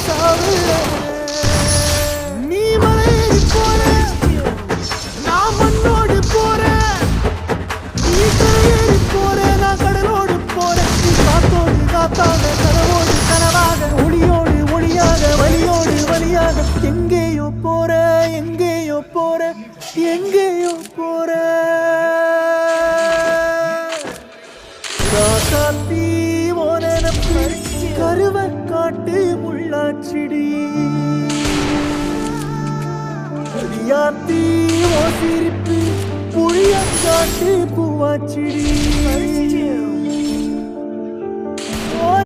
சாவுறேன். நீ மலையேறி போற, நான் மண்ணோடு போறேன். நீ கரையேறி போற, நான் கடலோடு போறேன். நீ காத்தோடு காத்தாக, கனவோடு கனவாக, ஒளியோடு ஒளியாக, வலியோடு வலியாக, எங்கேயோ போற, எங்கேயோ போற, எங்கேயோ போற. ராசாத்தி ஓனப்பு கருவ காட்டு முள்ளாச்சிடி, அடியாத்தி ஓ சிரிப்பு புளியங்காட்டு பூவாச்சிடி.